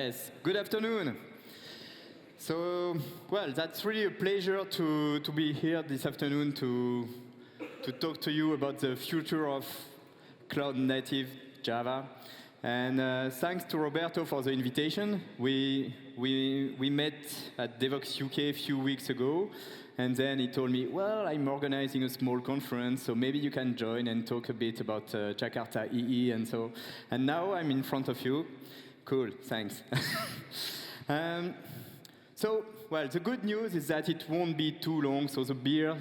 Yes, good afternoon. So, well, that's really a pleasure to be here this afternoon to talk to you about the future of cloud-native Java. And thanks to Roberto for the invitation. We met at Devox UK a few weeks ago, and then he told me, well, I'm organizing a small conference, so maybe you can join and talk a bit about Jakarta EE, and now I'm in front of you. Cool, thanks. Well, the good news is that it won't be too long, so the beers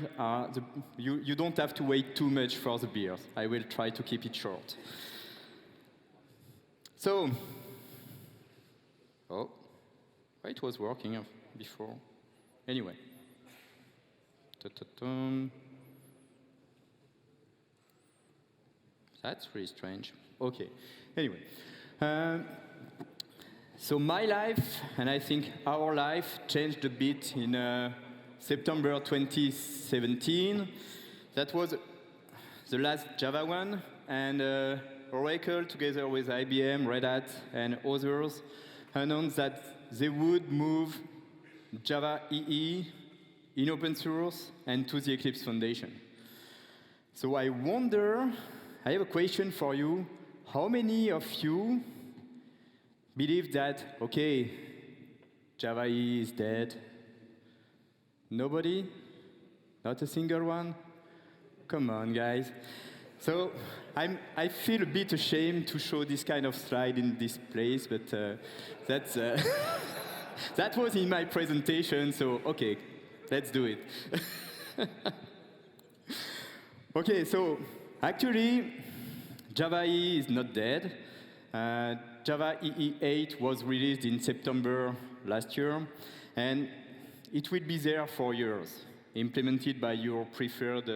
you don't have to wait too much for the beers. I will try to keep it short. So, it was working before. Anyway. That's really strange. Okay. Anyway. So my life, and I think our life, changed a bit in September 2017. That was the last Java one, and Oracle, together with IBM, Red Hat, and others, announced that they would move Java EE in open source and to the Eclipse Foundation. So I have a question for you. How many of you believe that, okay, Java EE is dead? Nobody? Not a single one? Come on, guys. So I feel a bit ashamed to show this kind of slide in this place, but that was in my presentation, so okay, let's do it. Okay, so actually, Java EE is not dead. Java EE 8 was released in September last year, and it will be there for years, implemented by your preferred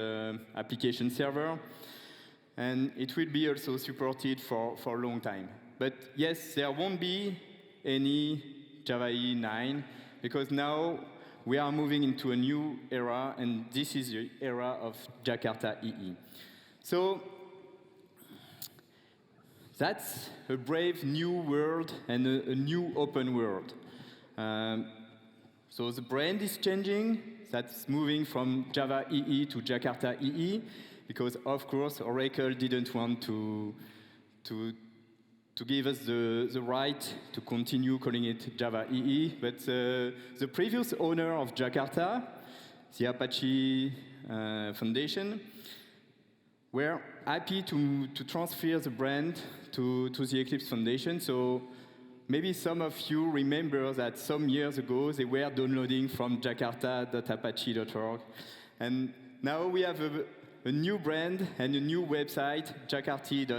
application server, and it will be also supported for a long time. But yes, there won't be any Java EE 9, because now we are moving into a new era, and this is the era of Jakarta EE. So that's a brave new world and a new open world. So the brand is changing. That's moving from Java EE to Jakarta EE, because of course Oracle didn't want to give us the right to continue calling it Java EE, but the previous owner of Jakarta, the Apache Foundation, were happy to transfer the brand to the Eclipse Foundation. So maybe some of you remember that some years ago they were downloading from jakarta.apache.org. And now we have a new brand and a new website, jakarta.ee.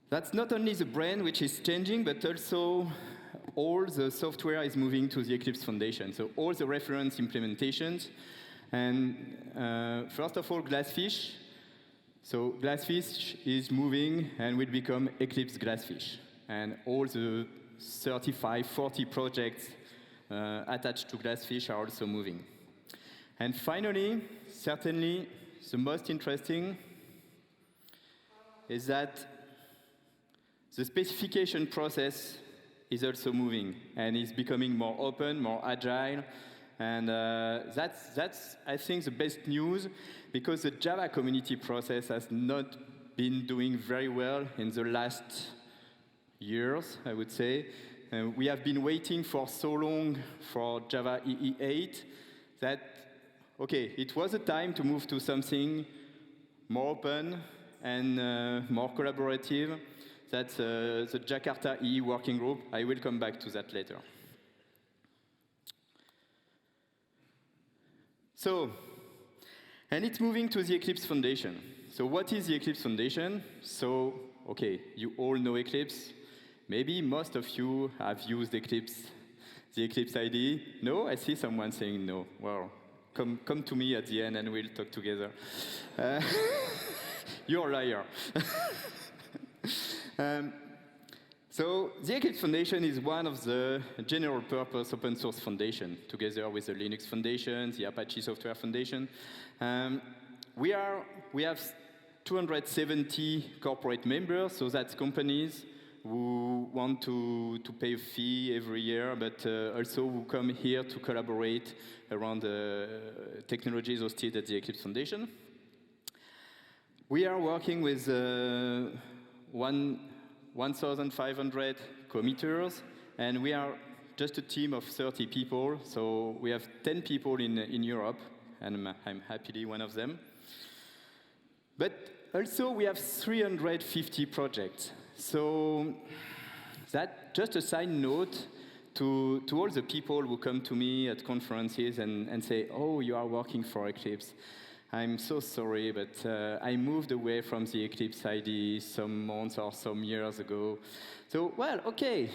That's not only the brand which is changing, but also all the software is moving to the Eclipse Foundation. So all the reference implementations. And first of all, GlassFish. So GlassFish is moving and will become Eclipse GlassFish. And all the 35, 40 projects attached to GlassFish are also moving. And finally, certainly the most interesting is that the specification process is also moving and is becoming more open, more agile. And that's, I think, the best news, because the Java community process has not been doing very well in the last years, I would say. We have been waiting for so long for Java EE 8 that, okay, it was a time to move to something more open and more collaborative. That's the Jakarta EE working group. I will come back to that later. So, and it's moving to the Eclipse Foundation. So what is the Eclipse Foundation? So, okay, you all know Eclipse. Maybe most of you have used Eclipse, the Eclipse IDE. No? I see someone saying no. Well, come to me at the end and we'll talk together. You're a liar. So the Eclipse Foundation is one of the general purpose open source foundation, together with the Linux Foundation, the Apache Software Foundation. We have 270 corporate members, so that's companies who want to pay a fee every year, but also who come here to collaborate around technologies hosted at the Eclipse Foundation. We are working with 1,500 committers, and we are just a team of 30 people, so we have 10 people in Europe, and I'm happily one of them. But also we have 350 projects. So that's just a side note to all the people who come to me at conferences and say, oh, you are working for Eclipse. I'm so sorry, but I moved away from the Eclipse IDE some months or some years ago. So, well, okay,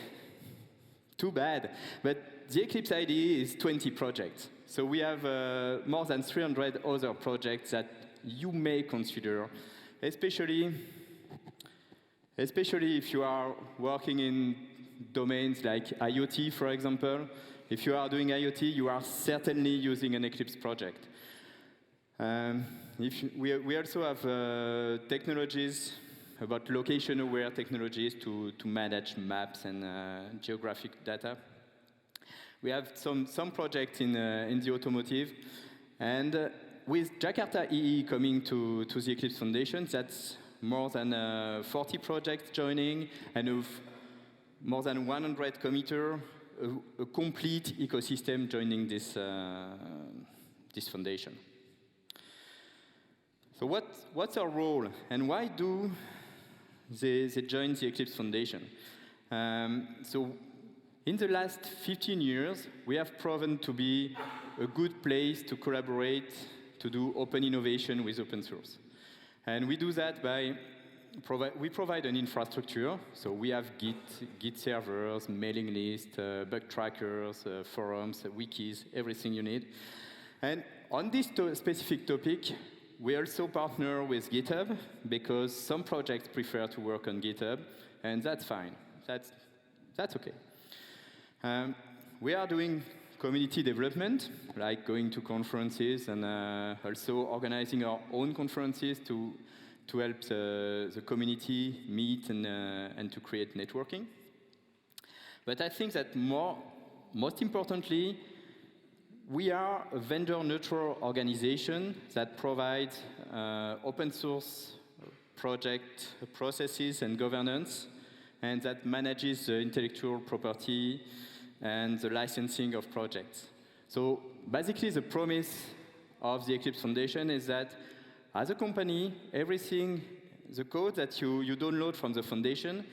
too bad. But the Eclipse IDE is 20 projects. So we have more than 300 other projects that you may consider, especially if you are working in domains like IoT, for example. If you are doing IoT, you are certainly using an Eclipse project. We also have technologies about location-aware technologies to manage maps and geographic data. We have some projects in the automotive, and with Jakarta EE coming to the Eclipse Foundation, that's more than 40 projects joining, and with more than 100 committers, a complete ecosystem joining this foundation. So what's our role, and why do they join the Eclipse Foundation? So in the last 15 years, we have proven to be a good place to collaborate, to do open innovation with open source. And we do that by we provide an infrastructure. So we have Git servers, mailing lists, bug trackers, forums, wikis, everything you need. And on this specific topic, we also partner with GitHub because some projects prefer to work on GitHub, and that's fine. That's okay. We are doing community development, like going to conferences and also organizing our own conferences to help the community meet and to create networking. But I think that most importantly, we are a vendor-neutral organization that provides open source project processes and governance, and that manages the intellectual property and the licensing of projects. So basically, the promise of the Eclipse Foundation is that as a company, everything, the code that you download from the foundation,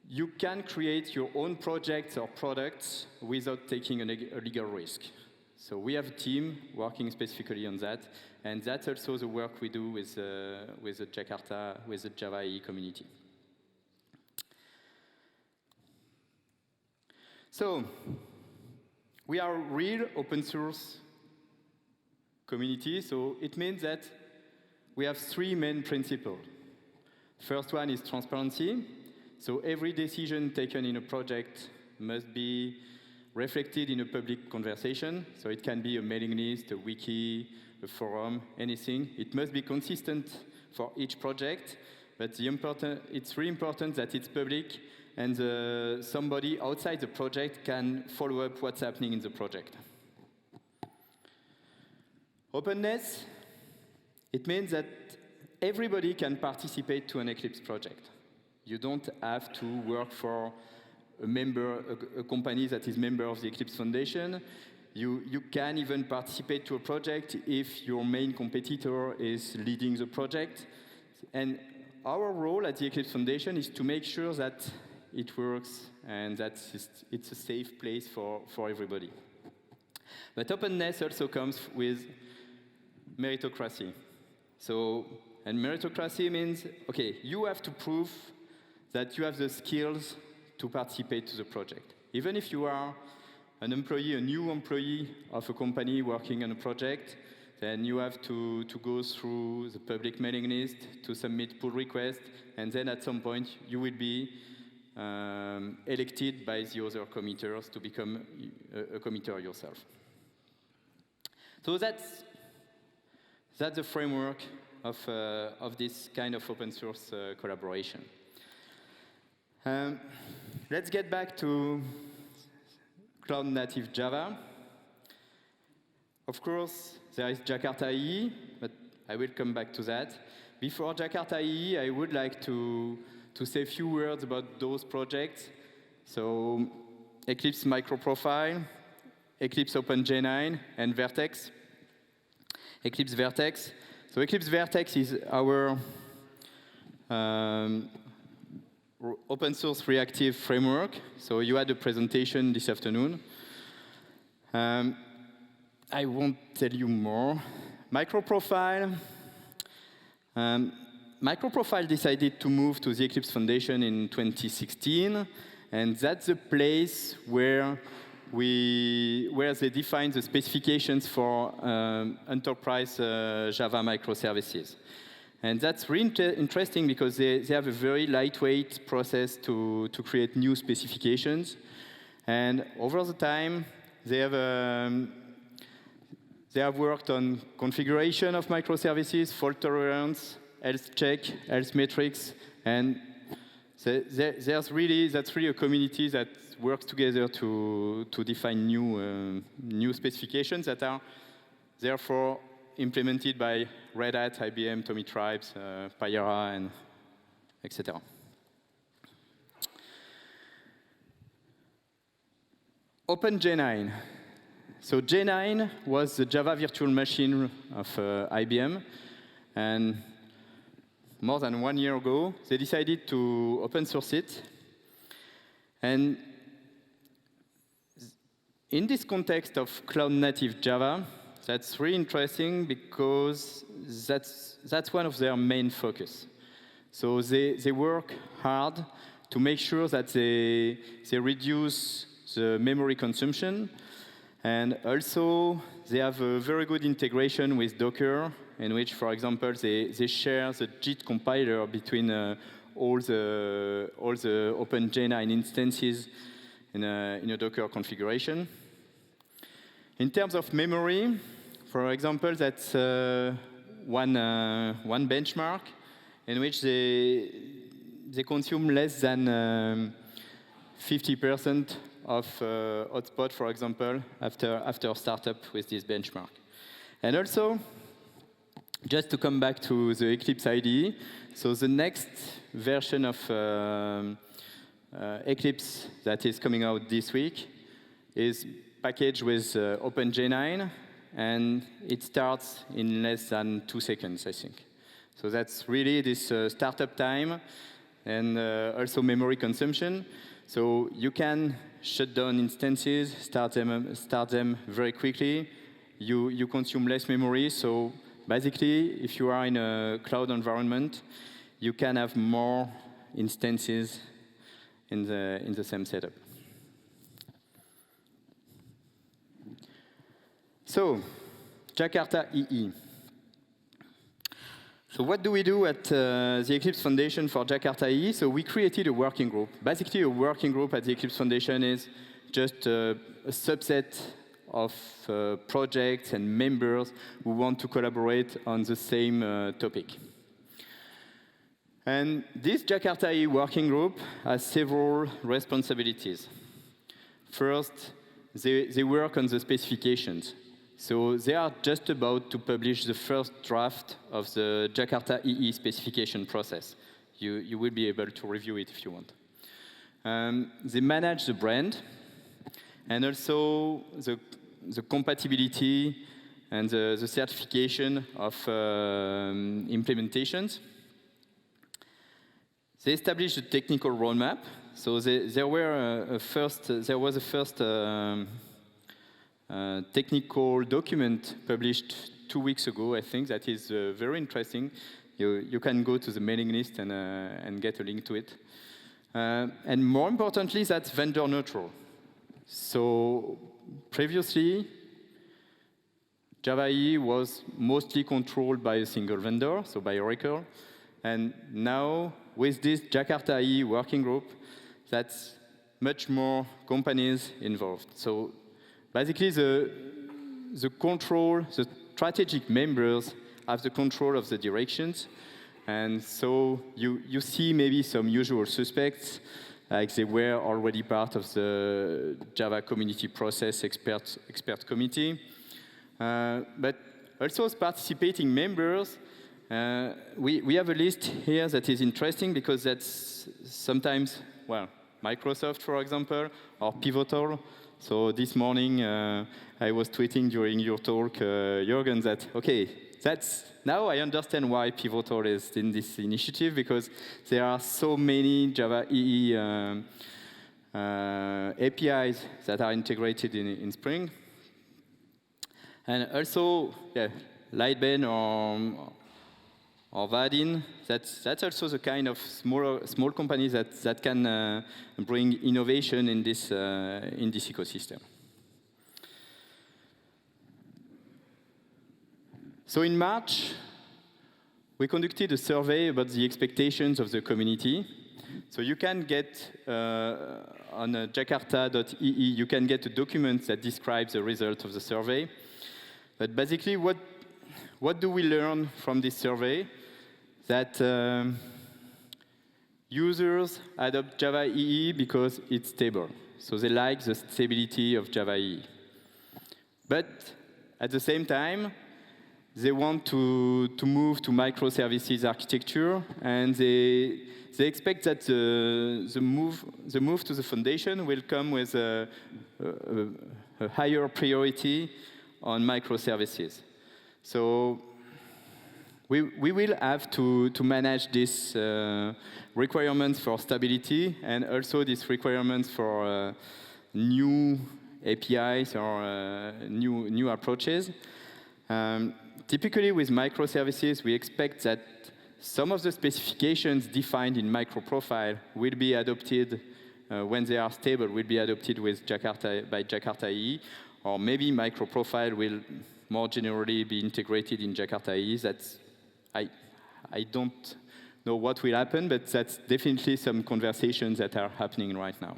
you can create your own projects or products without taking a legal risk. So we have a team working specifically on that, and that's also the work we do with the Jakarta, with the Java EE community. So we are a real open source community, so it means that we have three main principles. First one is transparency. So every decision taken in a project must be reflected in a public conversation. So it can be a mailing list, a wiki, a forum, anything. It must be consistent for each project, but it's really important that it's public and somebody outside the project can follow up what's happening in the project. Openness, it means that everybody can participate to an Eclipse project. You don't have to work for a company that is member of the Eclipse Foundation. You can even participate to a project if your main competitor is leading the project. And our role at the Eclipse Foundation is to make sure that it works and that it's a safe place for everybody. But openness also comes with meritocracy. And meritocracy means, okay, you have to prove that you have the skills to participate to the project. Even if you are an employee, a new employee of a company working on a project, then you have to go through the public mailing list to submit pull requests, and then at some point you will be elected by the other committers to become a committer yourself. So that's the framework of this kind of open source collaboration. Let's get back to cloud native Java. Of course, there is Jakarta EE, but I will come back to that. Before Jakarta EE, I would like to say a few words about those projects. So Eclipse MicroProfile, Eclipse Open JNation, and Vertex. Eclipse Vertex. So Eclipse Vertex is our open source reactive framework. So you had a presentation this afternoon. I won't tell you more. MicroProfile. MicroProfile decided to move to the Eclipse Foundation in 2016, and that's the place where they define the specifications for enterprise Java microservices. And that's really interesting because they have a very lightweight process to create new specifications. And over the time, they have worked on configuration of microservices, fault tolerance, health check, health metrics, and that's really a community that works together to define new specifications that are therefore implemented by Red Hat, IBM, Tommy Tribes, Payara, and etc. Open JNation. So JNation was the Java virtual machine of IBM, and more than 1 year ago, they decided to open source it. And in this context of cloud native Java, that's really interesting because that's one of their main focus. So they work hard to make sure that they reduce the memory consumption, and also they have a very good integration with Docker, in which, for example, they share the JIT compiler between all the Open JNation instances in a Docker configuration. In terms of memory, for example, that's one benchmark in which they consume less than 50% of hotspot, for example, after startup with this benchmark. And also, just to come back to the Eclipse IDE, so the next version of Eclipse that is coming out this week is packaged with Open JNation, and it starts in less than 2 seconds, I think. So that's really this startup time and also memory consumption. So you can shut down instances, start them very quickly. You consume less memory. So basically, if you are in a cloud environment, you can have more instances in the same setup. So, Jakarta EE. So what do we do at the Eclipse Foundation for Jakarta EE? So we created a working group. Basically, a working group at the Eclipse Foundation is just a subset of projects and members who want to collaborate on the same topic. And this Jakarta EE working group has several responsibilities. First, they work on the specifications. So they are just about to publish the first draft of the Jakarta EE specification process. You will be able to review it if you want. They manage the brand and also the compatibility and the certification of implementations. They established a technical roadmap. So there was a first technical document published 2 weeks ago, I think, that is very interesting. You can go to the mailing list and get a link to it. And more importantly, that's vendor neutral. So previously, Java EE was mostly controlled by a single vendor, so by Oracle. And now, with this Jakarta EE working group, that's much more companies involved. So basically, the strategic members have the control of the directions. And so you see maybe some usual suspects, like they were already part of the Java community process expert committee. But also as participating members, we have a list here that is interesting because that's sometimes, well, Microsoft, for example, or Pivotal. So this morning, I was tweeting during your talk, Jürgen, that, okay, now I understand why Pivotal is in this initiative, because there are so many Java EE APIs that are integrated in Spring. And also, yeah, Lightben or Vadin, that's also the kind of small companies that can bring innovation in this ecosystem. So in March, we conducted a survey about the expectations of the community. So you can get on Jakarta.ee, you can get a document that describes the result of the survey. But basically, what do we learn from this survey? That users adopt Java EE because it's stable. So they like the stability of Java EE. But at the same time, they want to move to microservices architecture, and they expect that the move to the foundation will come with a higher priority on microservices. So we will have to manage these requirements for stability and also these requirements for new APIs or new approaches. Typically with microservices, we expect that some of the specifications defined in MicroProfile will be adopted when they are stable, will be adopted with by Jakarta EE, or maybe MicroProfile will more generally be integrated in Jakarta EE. I don't know what will happen, but that's definitely some conversations that are happening right now.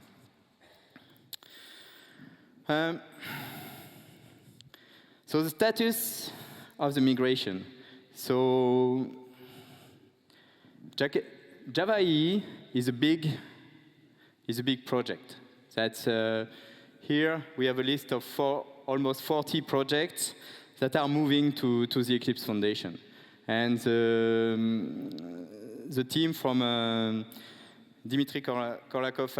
So the status of the migration. So Java EE is a big project. That's here we have a list of almost 40 projects that are moving to the Eclipse Foundation. And the team from Dimitri Korlakov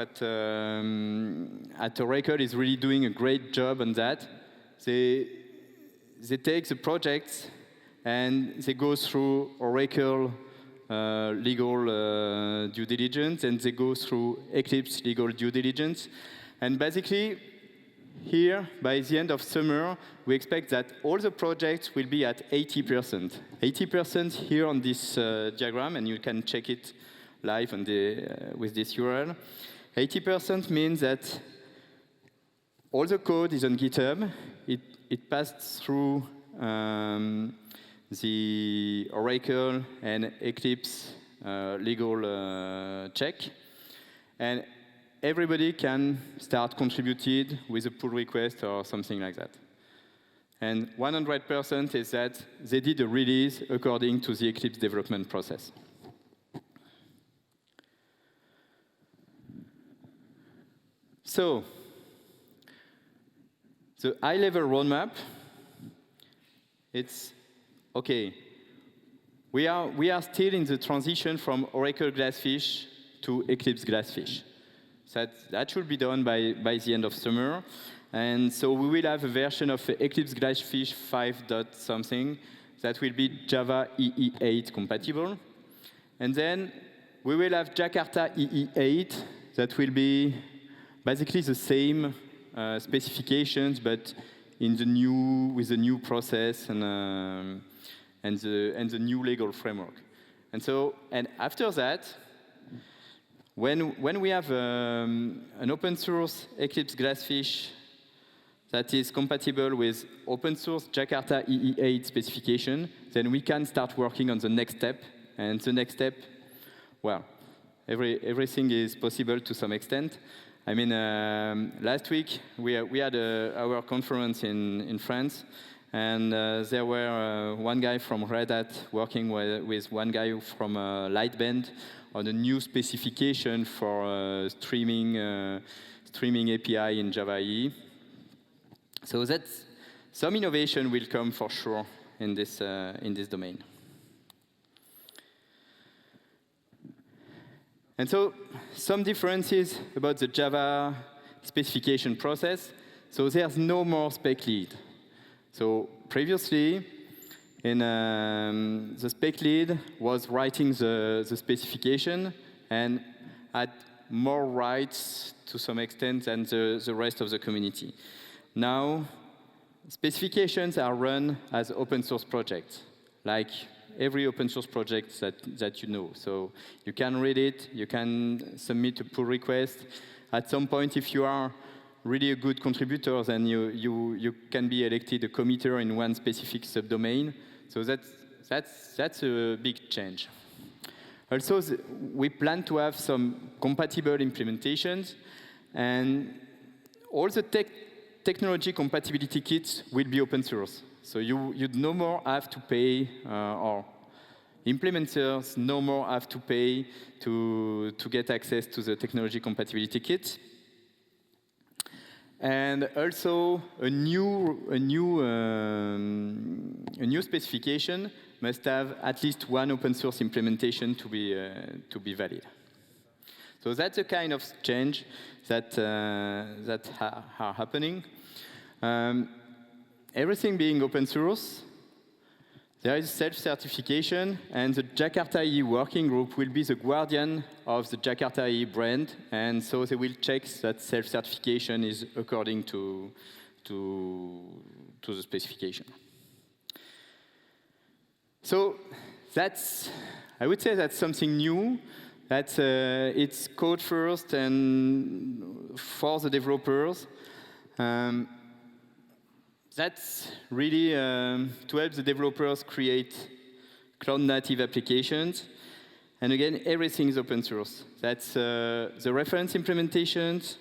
at Oracle is really doing a great job on that. They take the projects and they go through Oracle legal due diligence, and they go through Eclipse legal due diligence. And basically, here, by the end of summer, we expect that all the projects will be at 80%. 80% here on this diagram, and you can check it live on with this URL. 80% means that all the code is on GitHub. It passed through the Oracle and Eclipse legal check. And everybody can start contributing with a pull request or something like that. And 100% is that they did a release according to the Eclipse development process. So, the high-level roadmap, it's, okay, we are still in the transition from Oracle GlassFish to Eclipse GlassFish. That should be done by the end of summer. And so we will have a version of Eclipse GlassFish 5.something that will be Java EE8 compatible. And then we will have Jakarta EE8 that will be basically the same specifications, but with the new process and the new legal framework. And after that, when we have an open source Eclipse GlassFish that is compatible with open source Jakarta EE8 specification, then we can start working on the next step. And the next step, well, everything is possible to some extent. I mean, last week we had our conference in France, And there were one guy from Red Hat working with one guy from Lightband on a new specification for streaming API in Java EE. So that's some innovation will come for sure in this domain. And so some differences about the Java specification process. So there's no more spec lead. So previously, the spec lead was writing the specification and had more rights to some extent than the rest of the community. Now, specifications are run as open source projects, like every open source project that you know. So you can read it, you can submit a pull request. At some point, if you are really a good contributor, then you can be elected a committer in one specific subdomain. So that's a big change. Also, we plan to have some compatible implementations, and all the technology compatibility kits will be open source. So you'd no more have to pay, or implementers no more have to pay to get access to the technology compatibility kit. And also, a new specification must have at least one open source implementation to be valid. So that's the kind of change that are happening. Everything being open source, there is self-certification, and the Jakarta EE working group will be the guardian of the Jakarta EE brand, and so they will check that self-certification is according to the specification. So I would say that's something new. That it's code first and for the developers. That's really to help the developers create cloud-native applications. And again, everything is open source. That's the reference implementations,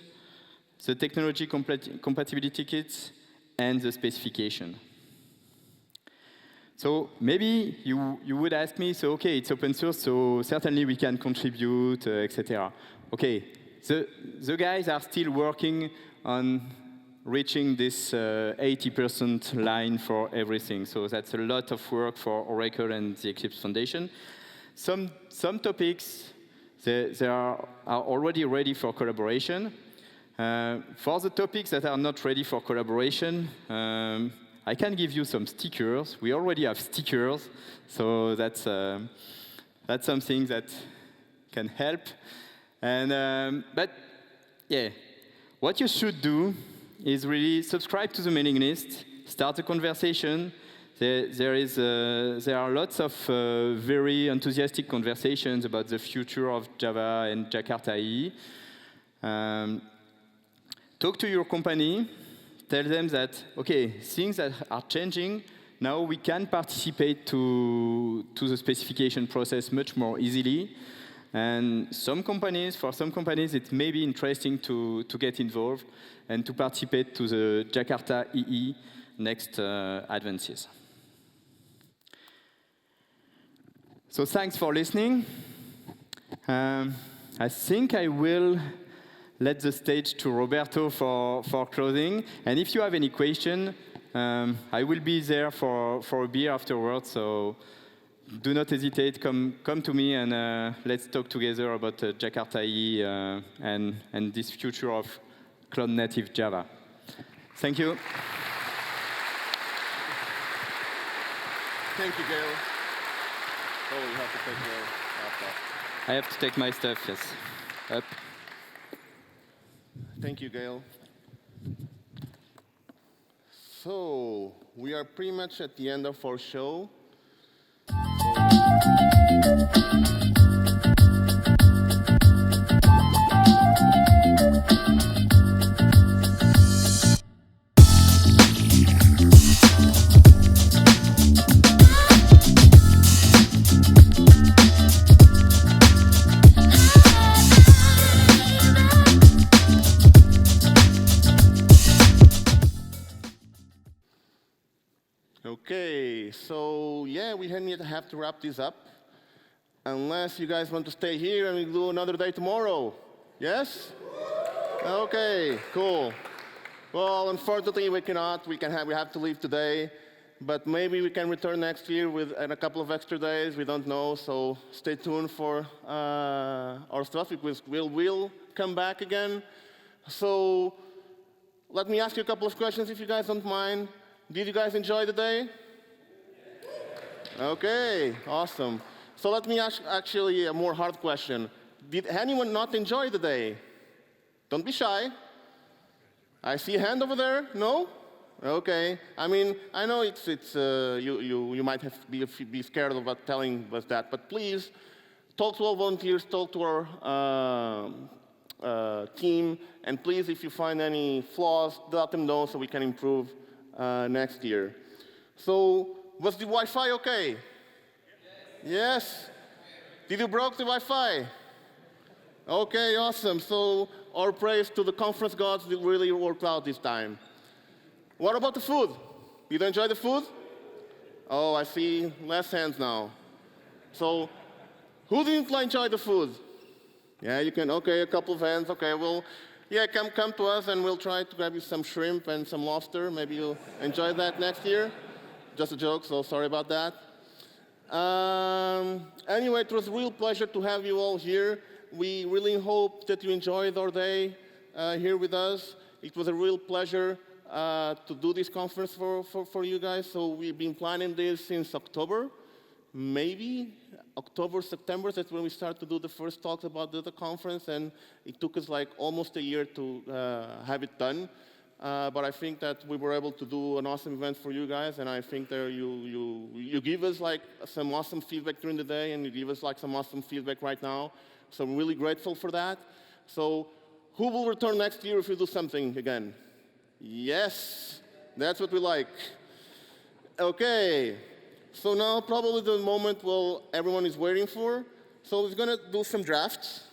the technology compatibility kits, and the specification. So maybe you would ask me, so okay, it's open source, so certainly we can contribute, etc. Okay, the guys are still working on reaching this 80% line for everything. So that's a lot of work for Oracle and the Eclipse Foundation. Some topics, they are already ready for collaboration. For the topics that are not ready for collaboration, I can give you some stickers. We already have stickers, so that's something that can help. And but yeah, what you should do is really subscribe to the mailing list, start a conversation. There are lots of very enthusiastic conversations about the future of Java and Jakarta EE. Talk to your company. Tell them that, okay, things that are changing, now we can participate to the specification process much more easily. And for some companies, it may be interesting to get involved and to participate to the Jakarta EE next advances. So thanks for listening. I think I will let the stage to Roberto for closing. And if you have any question, I will be there for a beer afterwards. So do not hesitate. Come to me and let's talk together about Jakarta EE and this future of cloud-native Java. Thank you. Thank you, Gaël. Oh, you have to take your laptop. I have to take my stuff, yes. Up. Thank you, Gaël. So, we are pretty much at the end of our show. so yeah, we have to wrap this up. Unless you guys want to stay here and we do another day tomorrow. Yes? Okay, cool. Well, unfortunately, we cannot. We have to leave today. But maybe we can return next year with a couple of extra days. We don't know, so stay tuned for our stuff, because we'll come back again. So let me ask you a couple of questions, if you guys don't mind. Did you guys enjoy the day? Okay, awesome. So let me ask actually a more hard question. Did anyone not enjoy the day? Don't be shy. I see a hand over there. No? Okay. I mean, I know you might have be scared about telling us that, but please talk to all volunteers, talk to our team, and please, if you find any flaws, let them know so we can improve next year. So, was the Wi-Fi okay? Yes? Did you broke the Wi-Fi? Okay, awesome. So our praise to the conference gods, it really worked out this time. What about the food? Did you enjoy the food? Oh, I see less hands now. So who didn't enjoy the food? Yeah, you can. Okay, a couple of hands. Okay, well, yeah, come to us and we'll try to grab you some shrimp and some lobster. Maybe you'll enjoy that next year. Just a joke, so sorry about that. Anyway, it was a real pleasure to have you all here. We really hope that you enjoyed our day here with us. It was a real pleasure to do this conference for you guys. So we've been planning this since October, maybe October, September. That's when we started to do the first talks about the conference, and it took us like almost a year to have it done. But I think that we were able to do an awesome event for you guys, and I think that you give us like some awesome feedback during the day, and you give us like some awesome feedback right now. So I'm really grateful for that. So who will return next year if we do something again? Yes, that's what we like. Okay, so now probably the moment everyone is waiting for. So we're gonna do some drafts.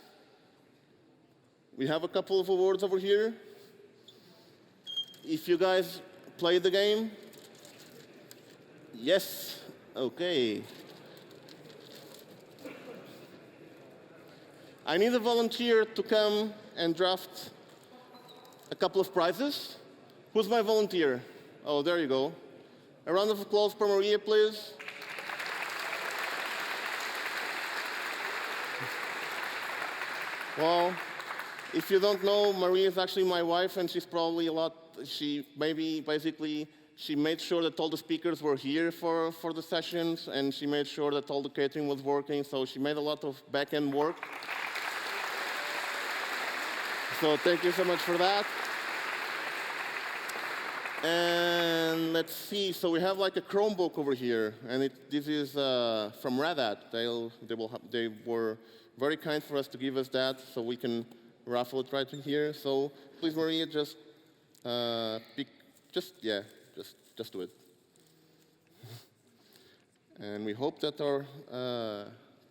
We have a couple of awards over here. If you guys play the game? Yes, okay. I need a volunteer to come and draft a couple of prizes. Who's my volunteer? Oh, there you go. A round of applause for Maria, please. Well, if you don't know, Maria is actually my wife, and she's probably she made sure that all the speakers were here for the sessions, and she made sure that all the catering was working, so she made a lot of back-end work. So thank you so much for that. And let's see, so we have like a Chromebook over here, and this is from Red Hat. They were very kind for us to give us that, so we can raffle it right here. So please, Maria, just do it. And we hope that our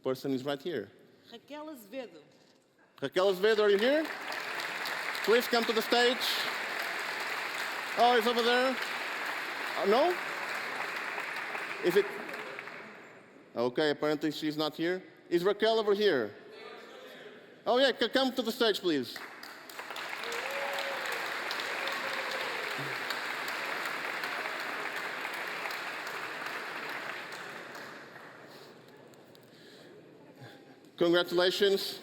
person is right here. Raquel Azevedo. Raquel Azevedo, are you here? Please come to the stage. Oh, it's over there. No? Is it? Okay, apparently she's not here. Is Raquel over here? Oh yeah, come to the stage, please. Congratulations.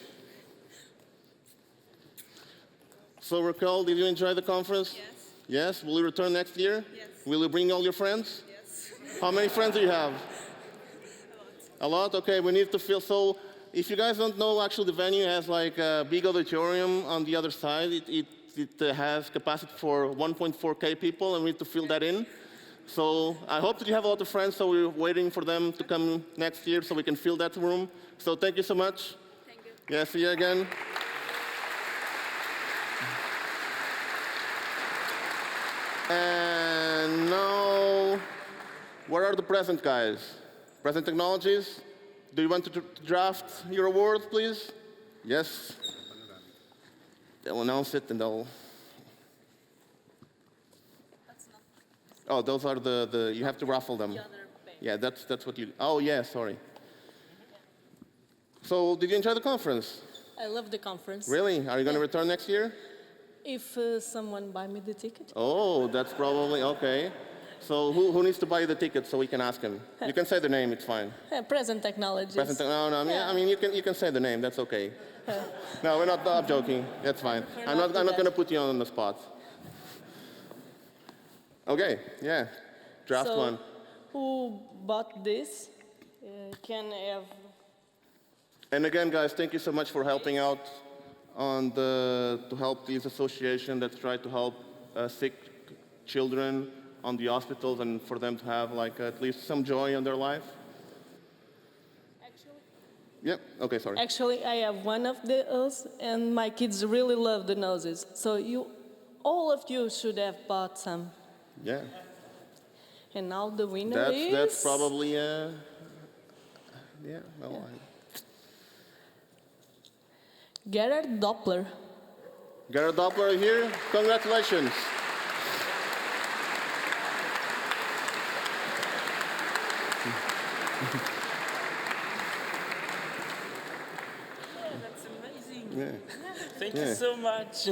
So Raquel, did you enjoy the conference? Yes. Yes? Will you return next year? Yes. Will you bring all your friends? Yes. How many friends do you have? A lot. A lot? Okay, we need to fill. So if you guys don't know, actually the venue has like a big auditorium on the other side. It has capacity for 1.4K people, and we need to fill that in. So I hope that you have a lot of friends, so we're waiting for them to come next year so we can fill that room. So thank you so much. Thank you. Yeah, see you again. And now, where are the present guys? Present technologies? Do you want to draft your award, please? Yes? They'll announce it and they'll... That's not Oh, those are you have to raffle them. the other bag. Yeah, that's what you, oh yeah, sorry. So did you enjoy the conference? I love the conference. Really? Are you going to return next year? If someone buy me the ticket. Oh, that's probably, okay. So who needs to buy the ticket so we can ask him? You can say the name, it's fine. Present technologies. No, I mean you can say the name, that's okay. No, we're not, I'm joking, that's fine. I'm not going to put you on the spot. Okay, yeah, draft So, one. who bought this can have... And again, guys, thank you so much for helping out to help these associations that try to help sick children on the hospitals and for them to have like at least some joy in their life. Yep, okay, sorry. Actually, I have one of those, and my kids really love the noses. So all of you should have bought some. Yeah. And now the winner is... That's probably, yeah, well, Gerard Doppler. Gerard Doppler here, congratulations. That's amazing. Yeah. Thank you so much.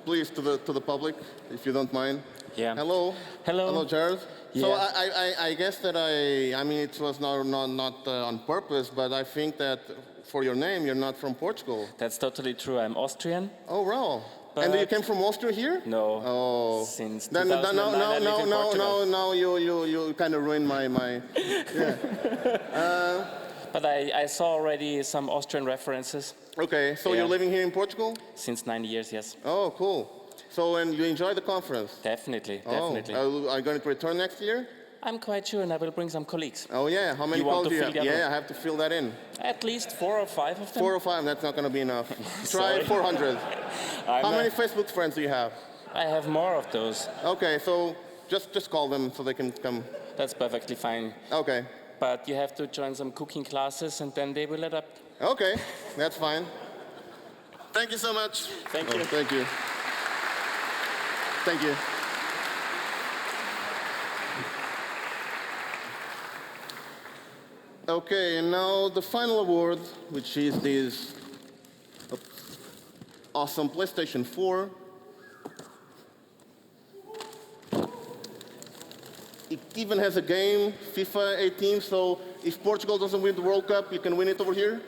Please, to the public, if you don't mind. Yeah. Hello. Hello. Hello, Jared. So Yeah. I guess that I mean, it was not on purpose, but I think that for your name, you're not from Portugal. That's totally true. I'm Austrian. Oh, wow. And you But- came from Austria here? No. Oh. Since Then 2009, I live in Portugal. now you kind of ruined my But I saw already some Austrian references Okay, so Yeah. you're living here in Portugal? since 9 years, yes. Oh, cool. So, and you enjoy the conference? Definitely, Oh, definitely. are you going to return next year? I'm quite sure, and I will bring some colleagues. Oh, yeah. How many You want calls to do you fill have? the other Yeah, one? I have to fill that in. At least 4 or 5 of them. 4 or 5, that's not going to be enough. Try Sorry. 400. I'm How a- many Facebook friends do you have? I have more of those. Okay, so just call them so they can come. That's perfectly fine. Okay. But you have to join some cooking classes, and then they will adapt. Okay, that's fine. Thank you so much. Thank you. Thank you. Thank you. Okay, and now the final award, which is this awesome PlayStation 4. It even has a game, FIFA 18, so if Portugal doesn't win the World Cup, you can win it over here.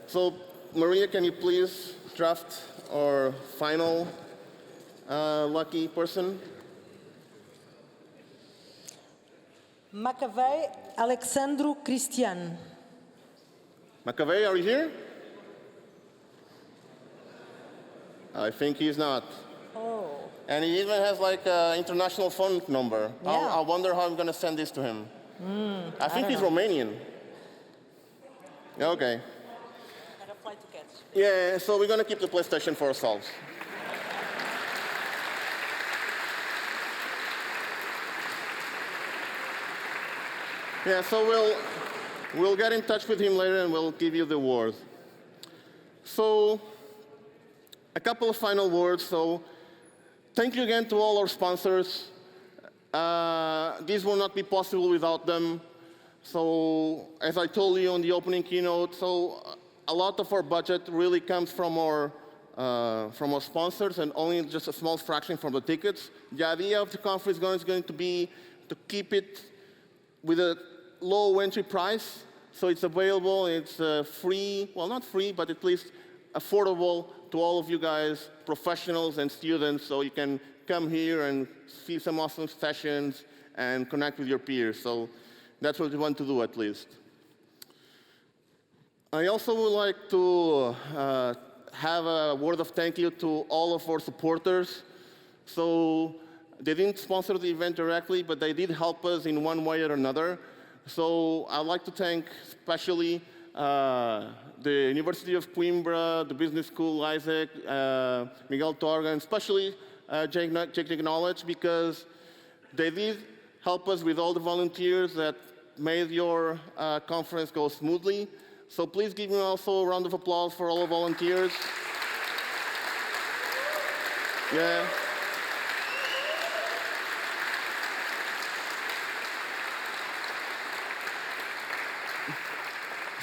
So, Maria, can you please draft our final lucky person? Macavei Alexandru Cristian. Macavei, are you here? I think he's not. Oh. And he even has like an international phone number. Yeah. I wonder how I'm going to send this to him. I think he's Romanian. Okay. Got a flight to catch. Yeah, so we're going to keep the PlayStation for ourselves. Yeah, so we'll get in touch with him later and we'll give you the award. So, a couple of final words. So, thank you again to all our sponsors. This will not be possible without them. So, as I told you on the opening keynote, so a lot of our budget really comes from our sponsors and only just a small fraction from the tickets. The idea of the conference is going to be to keep it with a low entry price. So it's available, it's free, well not free, but at least affordable to all of you guys, professionals and students, so you can come here and see some awesome sessions and connect with your peers. So that's what we want to do at least. I also would like to have a word of thank you to all of our supporters. So they didn't sponsor the event directly, but they did help us in one way or another. So I'd like to thank especially the University of Coimbra, the Business School, Isaac, Miguel Torga, and especially JNation, because they did help us with all the volunteers that made your conference go smoothly. So please give me also a round of applause for all the volunteers. Yeah.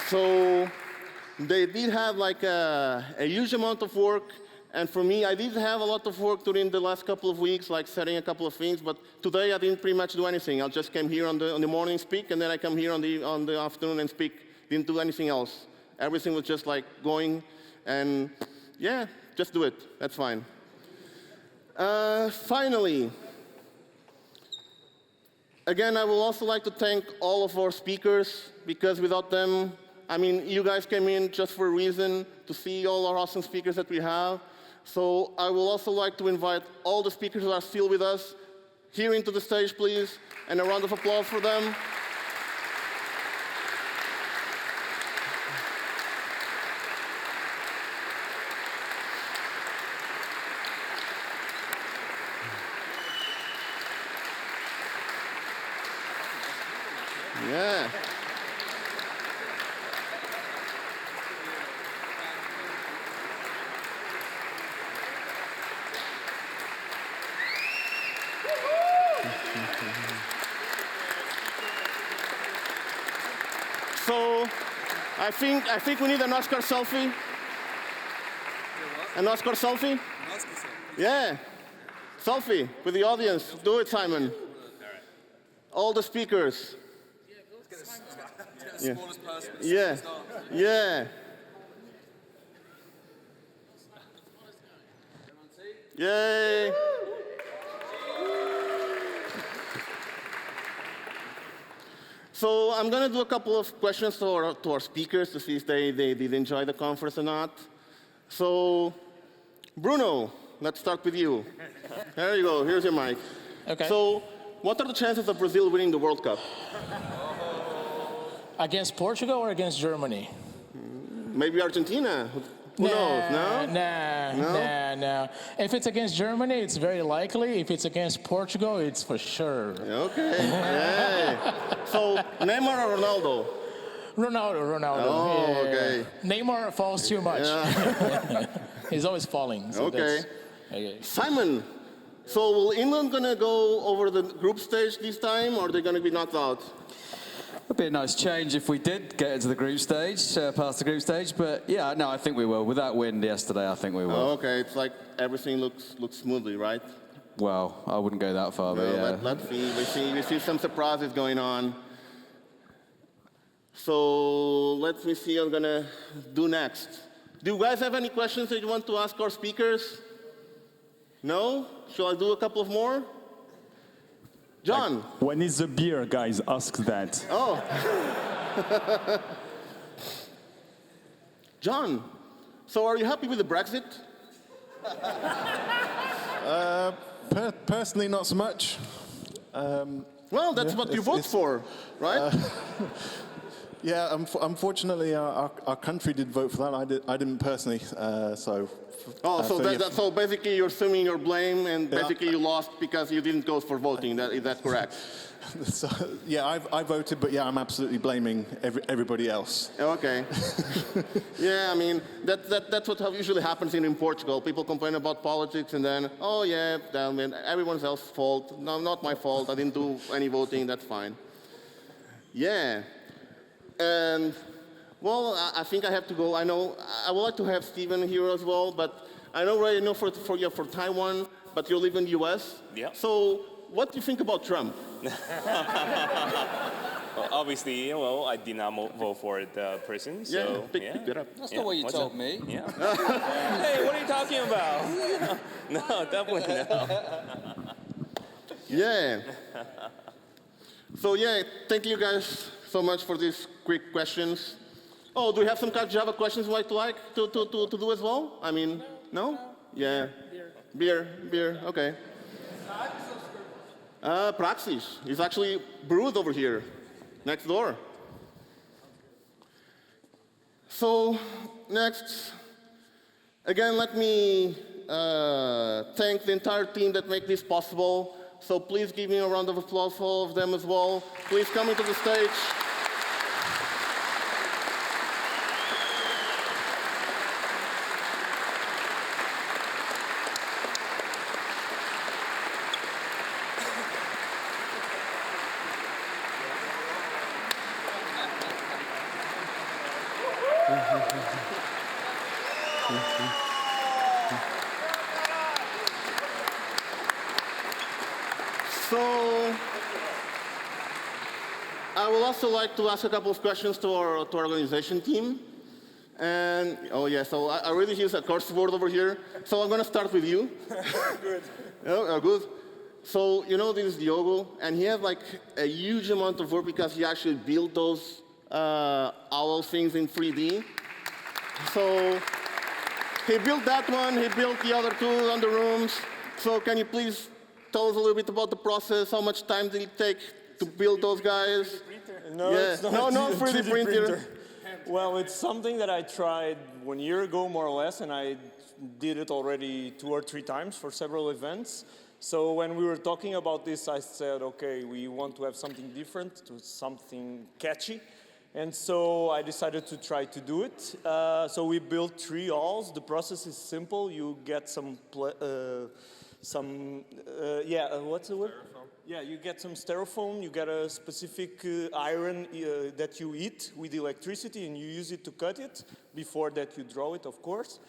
So they did have like a huge amount of work. And for me, I did have a lot of work during the last couple of weeks, like setting a couple of things. But today, I didn't pretty much do anything. I just came here on the morning, speak, and then I come here on the afternoon and speak. Didn't do anything else. Everything was just like going, and yeah, just do it. That's fine. Finally, again, I would also like to thank all of our speakers, because without them, I mean, you guys came in just for a reason, to see all our awesome speakers that we have. So I will also like to invite all the speakers who are still with us here into the stage, please, and a round of applause for them. Yeah. So I think we need an Oscar selfie. An Oscar selfie? Yeah. Selfie with the audience. Do it, Simon. All the speakers. Yeah. Yeah. Yeah. Yay. So I'm going to do a couple of questions to our speakers to see if they did enjoy the conference or not. So, Bruno, let's start with you. There you go. Here's your mic. Okay. So, what are the chances of Brazil winning the World Cup? Against Portugal or against Germany? Maybe Argentina. Who knows? No? No. If it's against Germany, it's very likely. If it's against Portugal, it's for sure. Okay. Yay. So, Neymar or Ronaldo? Ronaldo. Oh, Yeah. okay. Neymar falls too much. Yeah. He's always falling. So Okay. Okay. Simon, so will England going to go over the group stage this time, or are they going to be knocked out? It'd be a nice change if we did get into the group stage, past the group stage. But yeah, no, I think we will. With that win yesterday, I think we will. Oh, okay, it's like everything looks smoothly, right? Well, I wouldn't go that far, but Well, yeah. let's see. We see some surprises going on. So let me see what I'm gonna do next. Do you guys have any questions that you want to ask our speakers? No? Shall I do a couple of more? John. When is the beer, guys? Ask that. Oh. John, so are you happy with the Brexit? Personally, not so much. Well, that's what you vote for, right? Yeah, unfortunately, our country did vote for that. I didn't personally. So basically, you're assuming your blame, and Yeah. basically you lost because you didn't go for voting. Is that correct? So, yeah, I voted, but yeah, I'm absolutely blaming everybody else. Okay. Yeah, I mean that's what usually happens in Portugal. People complain about politics, and then I mean everyone's else's fault. No, not my fault. I didn't do any voting. That's fine. Yeah. And, well, I think I have to go. I know I would like to have Steven here as well, but I know right now for Taiwan, but you live in the US. Yeah. So what do you think about Trump? Well, obviously, I did not vote for the person, so Yeah, pick it up. That's not what you what's told up? me. Yeah. Hey, what are you talking about? No, definitely no. Yeah. So yeah, thank you guys so much for these quick questions. Oh, do we have some kind of Java questions you'd like to do as well? I mean, no? Yeah. Beer, okay. Praxis is actually brewed over here, next door. So, next, again, let me thank the entire team that make this possible. So please give me a round of applause for all of them as well. Please come into the stage. So, I would also like to ask a couple of questions to our organization team. And, oh yeah, so I really use a course board over here. So I'm going to start with you. Good. Oh, good. So, you know, this is Diogo, and he has like a huge amount of work because he actually built those owl things in 3D. So, he built that one, he built the other two on the rooms. So can you please tell us a little bit about the process? How much time did it take to build those guys? No, yeah. it's not no, a 3D printer. Well, it's something that I tried 1 year ago, more or less, and I did it already 2 or 3 times for several events. So when we were talking about this, I said, okay, we want to have something different, something catchy. And so I decided to try to do it. So we built 3 owls. The process is simple. You get what's the word? Yeah, you get some styrofoam, you get a specific iron that you heat with electricity, and you use it to cut it. Before that, you draw it, of course.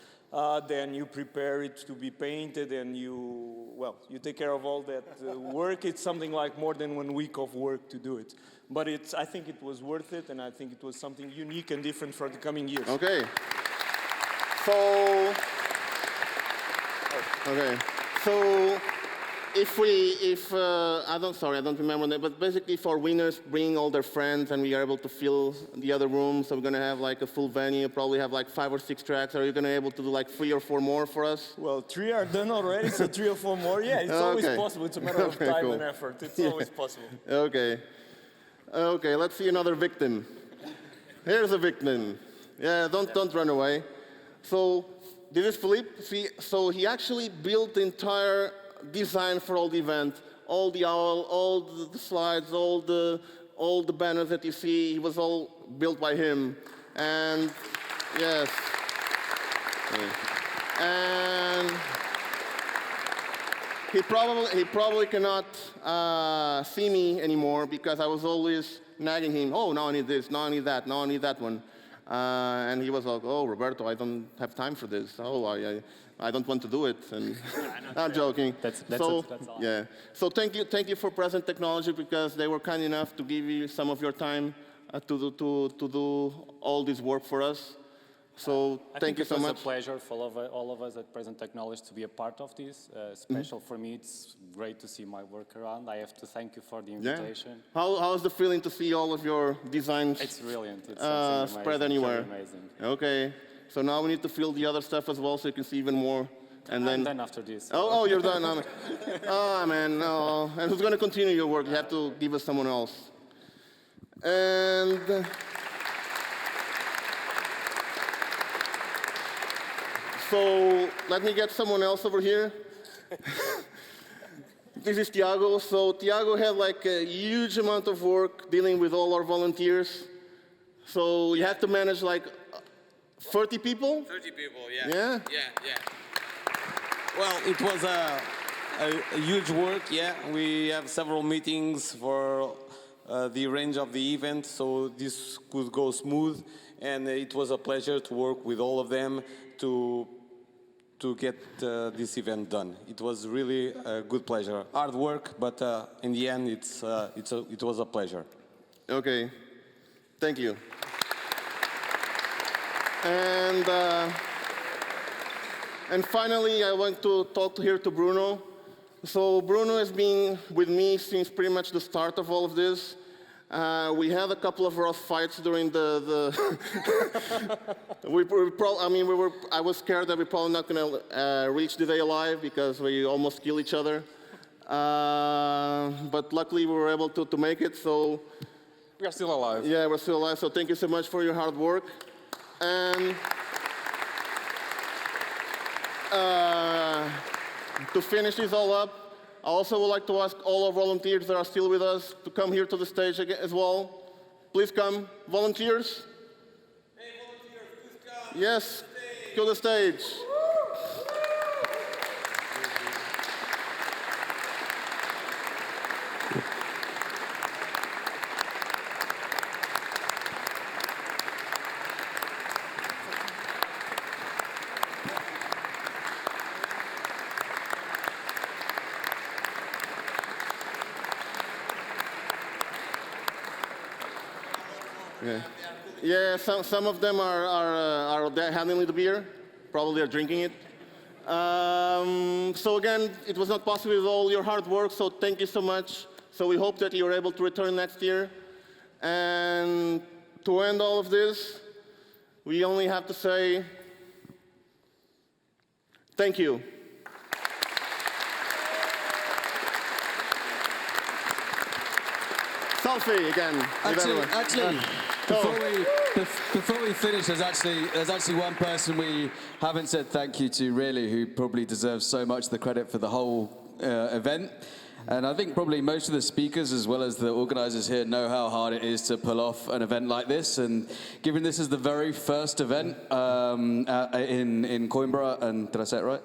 Then you prepare it to be painted, and you take care of all that work. It's something like more than 1 week of work to do it. But I think it was worth it, and I think it was something unique and different for the coming years. Okay. So I don't remember that, but basically if our winners bring all their friends and we are able to fill the other rooms, so we're going to have like a full venue, probably have like 5 or 6 tracks. Are you going to be able to do like 3 or 4 more for us? Well, 3 are done already, so 3 or 4 more, yeah, it's always possible. It's a matter of time cool. and effort. It's always possible. Okay. Okay, let's see another victim. Here's a victim. Yeah, don't run away. So this is Philippe. See, so he actually built the entire design for all the event, all the owl, all the slides, all the banners that you see. It was all built by him, and yes, and he probably cannot see me anymore because I was always nagging him. Oh, now I need this, now I need that, now I need that one. And he was like, oh, Roberto, I don't have time for this. Oh, I don't want to do it. And I'm joking. That's all. Yeah. So thank you for Present Technology because they were kind enough to give you some of your time to do all this work for us. So thank you so much. It's a pleasure for all of us at Present Technology to be a part of this. Special for me, it's great to see my work around. I have to thank you for the invitation. Yeah. How's the feeling to see all of your designs? It's brilliant. It's spread anywhere. Amazing. Okay. So now we need to fill the other stuff as well, so you can see even more. And I'm done after this. Oh, you're done. Oh man, no. And who's going to continue your work? You have to give us someone else. And. So let me get someone else over here. This is Tiago. So Tiago had like a huge amount of work dealing with all our volunteers. So you have to manage like 30 people? 30 people, yeah. Yeah? Yeah. Well, it was a huge work, yeah. We have several meetings for the range of the event, so this could go smooth. And it was a pleasure to work with all of them to get this event done. It was really a good pleasure. Hard work, but in the end, it was a pleasure. Okay, thank you. And finally, I want to talk here to Bruno. So Bruno has been with me since pretty much the start of all of this. We had a couple of rough fights during the I was scared that we're probably not going to reach the day alive because we almost kill each other. But luckily we were able to make it, so. We are still alive. Yeah, we're still alive, so thank you so much for your hard work. And to finish this all up, I also would like to ask all our volunteers that are still with us to come here to the stage again as well. Please come. Volunteers? Hey, volunteers, please come. Yes, to the stage. Yeah, some of them are handling the beer. Probably are drinking it. So again, it was not possible with all your hard work, so thank you so much. So we hope that you're able to return next year. And to end all of this, we only have to say thank you. Selfie again. Actually, before we finish, there's actually one person we haven't said thank you to, really, who probably deserves so much the credit for the whole event. And I think probably most of the speakers, as well as the organizers here, know how hard it is to pull off an event like this. And given this is the very first event in Coimbra, and did I say it right?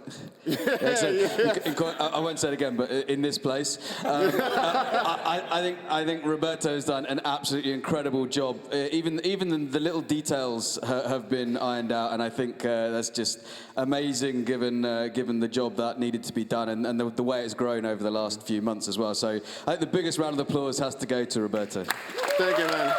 I won't say it again, but in this place. I think Roberto's done an absolutely incredible job. Even the little details have been ironed out, and I think that's just amazing given the job that needed to be done and the way it's grown over the last few months as well. So I think the biggest round of applause has to go to Roberto. Thank you, man.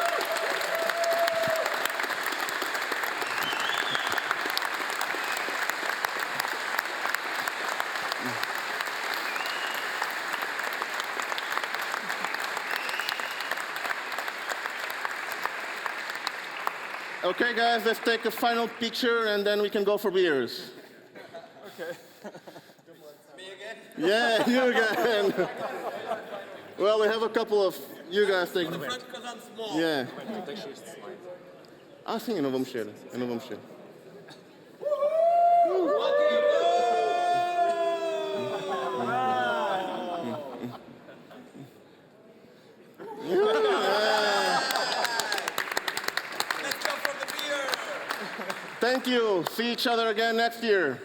Okay, guys, let's take a final picture and then we can go for beers. Okay. Me again? Yeah, you again. Well, we have a couple of you guys take. Because I'm small. Yeah. Ah, sim, eu não vou mexer. Thank you. See each other again next year.